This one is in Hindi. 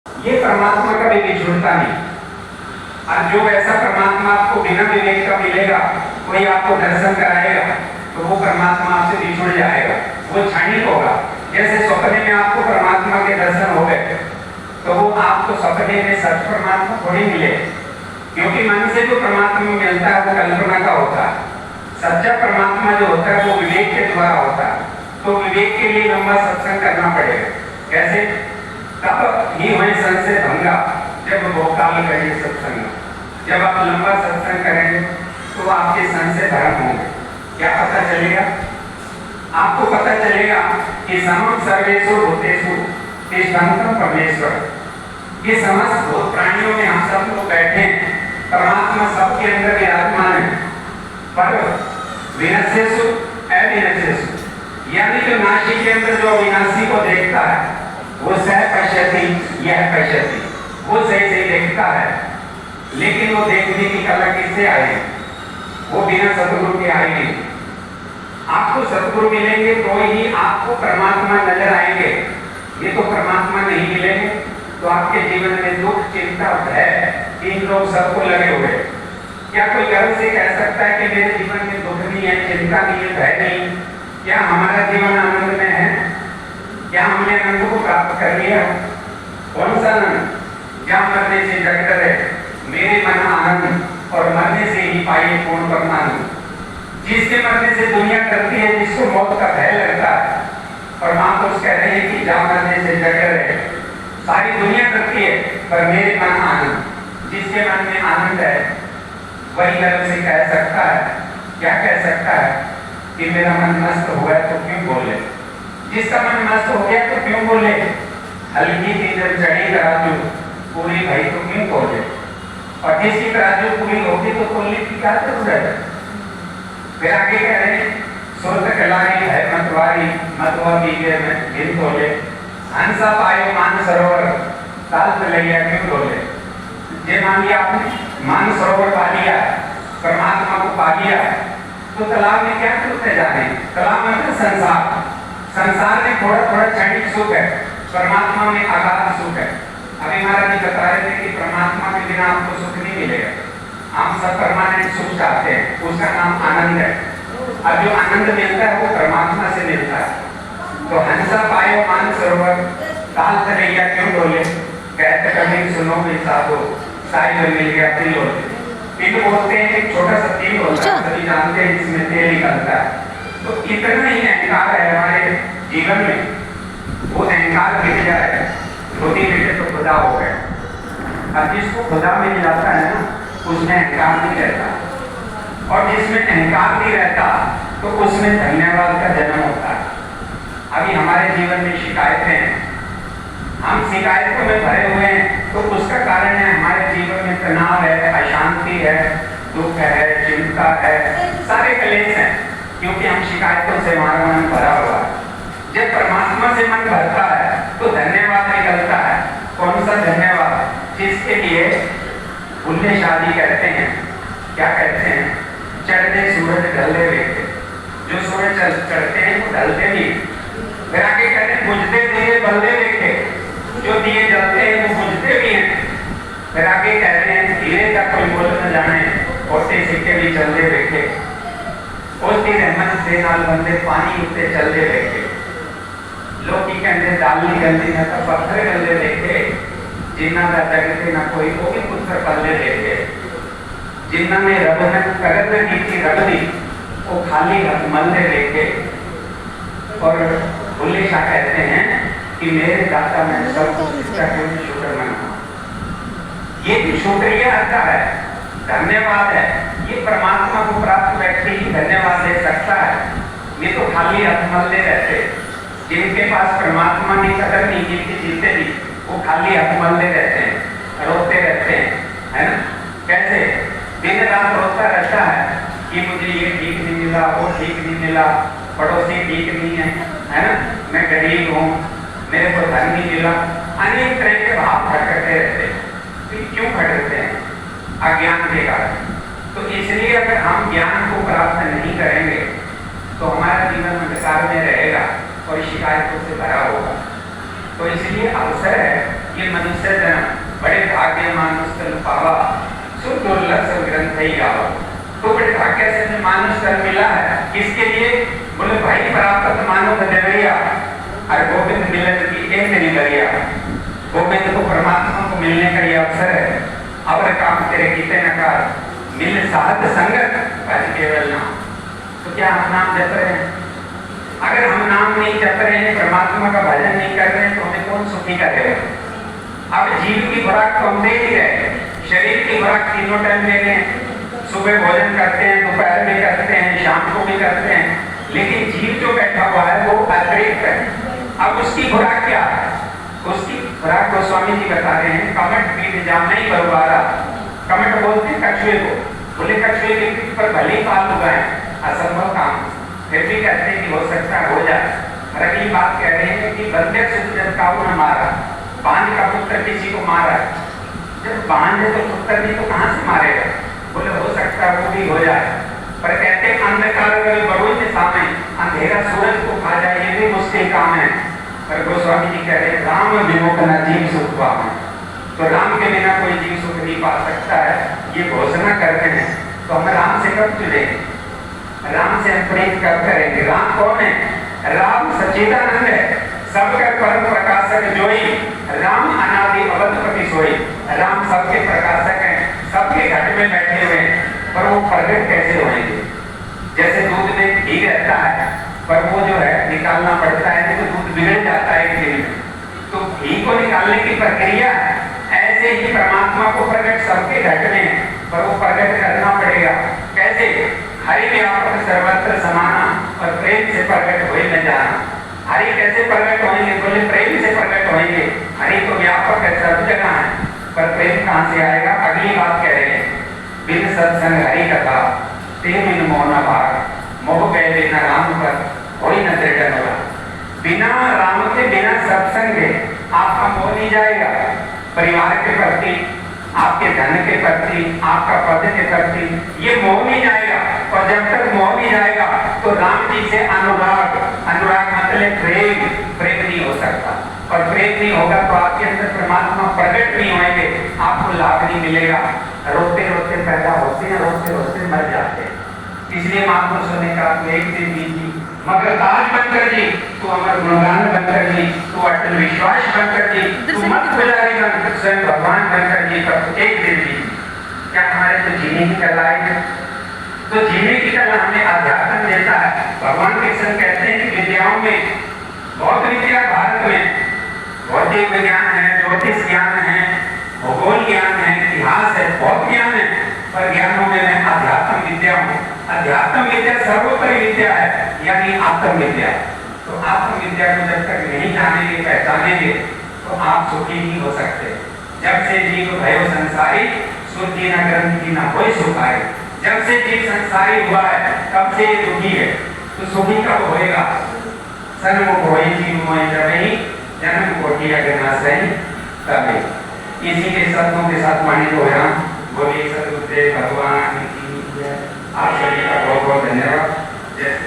ये परमात्मा कभी भी छूटता नहीं। और जो ऐसा परमात्मा आपको बिना विवेक का मिलेगा, कोई आपको दर्शन कराएगा, तो वो परमात्मा आपसे बिछुड़ जाएगा, वो क्षणिक होगा। जैसे सपने में आपको परमात्मा के दर्शन हो गए, तो वो आपको सपने में सच परमात्मा थोड़ी मिले, क्योंकि मन से जो परमात्मा मिलता है वो कल्पना का होता है। सच्चा परमात्मा जो होता है वो विवेक के द्वारा होता है। तो विवेक के लिए लंबा सत्संग करना पड़ेगा। कैसे? तब ही वही संशय भंगा, जब वो काल करेंगे सत्संग। जब आप लंबा सत्संग करेंगे तो आपके संशय भरम होंगे। क्या पता चलेगा? आपको पता चलेगा कि समम सर्वेषु भूतेषु तिष्ठन्तं परमेश्वर। ये समस्त भूत प्राणियों में हम सब लोग बैठे हैं, परमात्मा सबके अंदर विराजमान है। पर विनश्येषु अविनश्येषु, यानी जो नाशी के अंदर जो अविनाशी को देखता है वो सह पश्यति यह पश्यति, वो सही सही देखता है, लेकिन वो देखने की कला किससे आएगी? वो बिना सतगुरु के आएगी। आपको सतगुरु मिलेंगे तो ही आपको परमात्मा नजर आएंगे। ये तो परमात्मा नहीं मिलेंगे तो आपके जीवन में दुख, चिंता, भय, इन लोग सबको लगे हुए। क्या कोई गर्व से कह सकता है कि मेरे जीवन में दुख नहीं है, चिंता नहीं है, भय नहीं? क्या हमारा जीवन आनंद में है? क्या हमने आनंद को प्राप्त कर लिया? कौन सा आनंद? क्या मरने से जग डरे मेरे मन आनंद, और मरने से ही पाए पूर्ण परमानंद। जिसके मरने से दुनिया करती है, जिसको मौत का भय लगता है, और महापुरुष कह रहे हैं कि जा मरने से जग डरे, सारी दुनिया करती है पर मेरे मन आनंद। जिसके मन में आनंद है वही गर्व से कह सकता है, क्या कह सकता है कि मेरा मन मस्त हो गया तो क्यों बोले? जिसका मन मस्त हो गया तो क्यों बोले? हल्की थी जब चढ़ी तराजू पूरी भई तो क्यों बोले? और जिसकी तराजू पूरी होगी तो बोलने की क्या जरूरत है? फिर आगे कह रहे हैं सुरत कलाई है मतवारी, मतवा बीगे में गिन तोले, हंसा पायो मान सरोवर ताल तलैया क्यों डोले? ये मान लिया आपने, मान सरोवर पा लिया, परमात्मा को पा लिया, तो तालाब में क्या करते जा रहे हैं? तालाब में संसार, संसार में थोड़ा थोड़ा क्षणिक सुख है, परमात्मा में अगाध सुख है। अभी महाराज जी बता रहे थे कि परमात्मा के बिना आपको सुख नहीं मिलेगा। हम सब परमानेंट सुख चाहते हैं, उसका नाम आनंद है। और जो आनंद मिलता है वो परमात्मा से मिलता है। तो हंसा पायो मान सरोवर ताल तलैया क्यों डोले, कहते कभी सुनो भी साधो साई में मिल गया तिल होते। तिल बोलते हैं एक छोटा सा तिल होता है, सभी जानते हैं जिसमें तेल निकलता है। तो इतना ही अहंकार है हमारे जीवन में, वो अहंकार गिर जाए, धोती मिटे तो खुदा हो गए। और जिसको खुदा मिल जाता है ना, उसमें अहंकार नहीं रहता। और जिसमें अहंकार नहीं रहता तो उसमें धन्यवाद का जन्म होता है। अभी हमारे जीवन में शिकायतें हैं, हम शिकायतों में भरे हुए हैं, तो उसका कारण है हमारे जीवन में तनाव है, अशांति है, दुख है, चिंता है, सारे कलेश हैं, क्योंकि हम शिकायतों से हमारा मन भरा हुआ है। जब परमात्मा से मन भरता है तो धन्यवाद निकलता है। कौन सा धन्यवाद? जिसके लिए उन्हें शादी कहते हैं। क्या कहते हैं? चढ़ते सूरज ढलते देखते। जो सूरज चढ़ते हैं वो ढलते नहीं। फिर आगे कहते हैं बुझते दिए बलते देखे। जो दिए जलते हैं वो बुझते भी हैं। फिर आगे कह रहे हैं धीरे का कोई बोल न जाने, ओटे सिक्के भी चलते देखे। उसकी रहमत से नाल बंदे पानी उत्ते चलते देखे। लोग की कहते डालनी गलती न तो पत्थर गलते देखे, जिन्ना का जगते न कोई वो भी पुत्र पल्ले देखे। जिन्ना ने रब ने कगत की थी रब दी, वो खाली हाथ मल्ले देखे। और बुल्ले शाह कहते हैं कि मेरे दाता मैं सब इसका कोई शुक्र मना। ये भी शुक्रिया आता है, धन्यवाद है। ये परमात्मा को प्राप्त व्यक्ति ही धन्यवाद दे सकता है। ये तो खाली हाथ मल्ले रहते, जिनके पास परमात्मा की कदर नहीं, जिनके जीते नहीं, वो खाली हाथ मल्ले रहते हैं, रोते रहते हैं, है ना? कैसे? दिन रात रोता रहता है कि मुझे ये ठीक नहीं मिला, वो ठीक नहीं मिला, पड़ोसी ठीक नहीं है ना? मैं गरीब हूँ, मेरे को धन नहीं मिला। अनेक तरह के भाव भटकते रहते हैं। तो क्यों भटकते हैं? अज्ञान के कारण। तो इसलिए अगर हम ज्ञान को प्राप्त नहीं करेंगे तो हमारा जीवन अंधकार में रहेगा और शिकायतों से भरा होगा। तो इसलिए अवसर है ये मनुष्य जन्म बड़े भाग्य मानुष तन पावा, सो दुर्लभ सब ग्रंथ ही गावा। तो बड़े भाग्य से मानुष तन मिला है, किसके लिए? बोले भाई प्राप्त मानो देवरिया, अरे गोविंद मिलन की एक नहीं करिया। गोविंद को परमात्मा को मिलने का ये अवसर है। अवर काम तेरे गीते नकार, मिल साध संगत भज केवल नाम। तो क्या हम नाम जप रहे हैं? अगर हम नाम नहीं जप रहे हैं, परमात्मा का भजन नहीं कर रहे हैं, तो हमें कौन सुखी करेगा? अब जीव की खुराक तो हम दे ही रहे, शरीर की खुराक तीनों टाइम ले रहे हैं। सुबह भोजन करते हैं, दोपहर में करते हैं, शाम को भी करते हैं, लेकिन जीव जो बैठा हुआ है वो अतिरिक्त है। अब उसकी खुराक क्या है? उसकी खुराक को स्वामी जी बता रहे हैं, कमट पीठ जाम नहीं बरबारा। कमट बोलते हैं कछुए को, बोले कछुए के पीठ पर भले पाल उगाए, असंभव काम, फिर भी कहते हैं कि हो सकता है हो जाए। और अगली बात कह रहे हैं कि बंदे से जब काऊ न मारा, बांझ का पुत्र किसी को मारा, जब बांझ है तो पुत्र भी तो कहाँ से मारेगा? बोले हो सकता है वो भी हो जाए, पर कहते हैं अंधकार बड़ों के सामने अंधेरा सूरज को खा जाए, ये भी मुश्किल काम है। पर गोस्वामी जी कह रहे हैं राम विमुख न जीव सुख पावे, तो राम के बिना कोई जीव सुख नहीं पा सकता है, ये घोषणा करते हैं। तो हम राम से कब जुड़ेंगे? राम से हम प्रेम कब करेंगे? राम कौन है? राम सच्चिदानंद है, सबका परम प्रकाशक जोई, राम अनादि अवधपति सोई। राम सबके प्रकाशक हैं, सबके घट में बैठे हुए हैं, पर वो प्रकट कैसे होंगे? जैसे दूध में घी रहता है, पर वो जो है निकालना पड़ता है, तो दूध बिगड़ जाता है घी में, तो घी को निकालने की प्रक्रिया ऐसे ही परमात्मा को प्रकट सबके घट में है, पर वो प्रकट करना पड़ेगा। कैसे? हरि व्यापक सर्वत्र समाना, और प्रेम से प्रकट हो न जाना। हरि कैसे प्रकट होंगे? बोले प्रेम से प्रकट होंगे। हरि तो व्यापक है, सब जगह है, पर प्रेम कहाँ से आएगा? अगली बात कह रहे हैं, बिन सत्संग हरि कथा ते बिन मौना भाग, मोह गए बिना राम पर कोई न दृढ़ होगा। बिना राम के, बिना सत्संग के आपका मोह नहीं जाएगा, परिवार के प्रति, आपके धन के प्रति, आपका पद के प्रति, ये मोह नहीं जाएगा। और जब तक मोह नहीं जाएगा तो राम जी से अनुराग, अनुराग मतलब प्रेम, प्रेम नहीं हो सकता। और प्रेम नहीं होगा तो आपके अंदर परमात्मा प्रकट नहीं होंगे, आपको लाभ नहीं मिलेगा। रोते रोते पैदा होते हैं, रोते रोते मर जाते हैं। इसलिए महापुरुषों ने कहा तू एक दिन बीती मगर ताज बनकर जी, तू अमर गुणगान बनकर जी, तू अटल विश्वास बनकर जी, तू मत गुजारेगा स्वयं भगवान बनकर जी, पर एक दिन जी। क्या हमारे तो जीने की कला है? तो जीने की कला हमें अध्यात्म देता है। भगवान कृष्ण कहते हैं कि विद्याओं में बहुत विद्या भारत में, भौतिक विज्ञान है, ज्योतिष ज्ञान है, भूगोल ज्ञान है, इतिहास है, बहुत ज्ञान है, पर ज्ञानों में मैं अध्यात्म विद्या हूँ। अध्यात्म विद्या सर्वोपरि विद्या है, यानी आत्म विद्या। तो आत्म विद्या को जब तक नहीं जानेंगे, पहचानेंगे, तो आप सुखी नहीं हो सकते। जब से जीव भयो संसारी, सुख की न ग्रंथ की न कोई सुख आए। जब से जीव संसारी हुआ है, तब से दुखी है, तो सुखी कब होएगा? सन्मुख होई जीव मोहि जबहि, जन्म कोटि अगर न सही तबे। इसी के सत्यों के साथ वाणी को यहाँ बोलिए सदगुरुदेव भगवान की। आप सभी का बहुत बहुत धन्यवाद। जय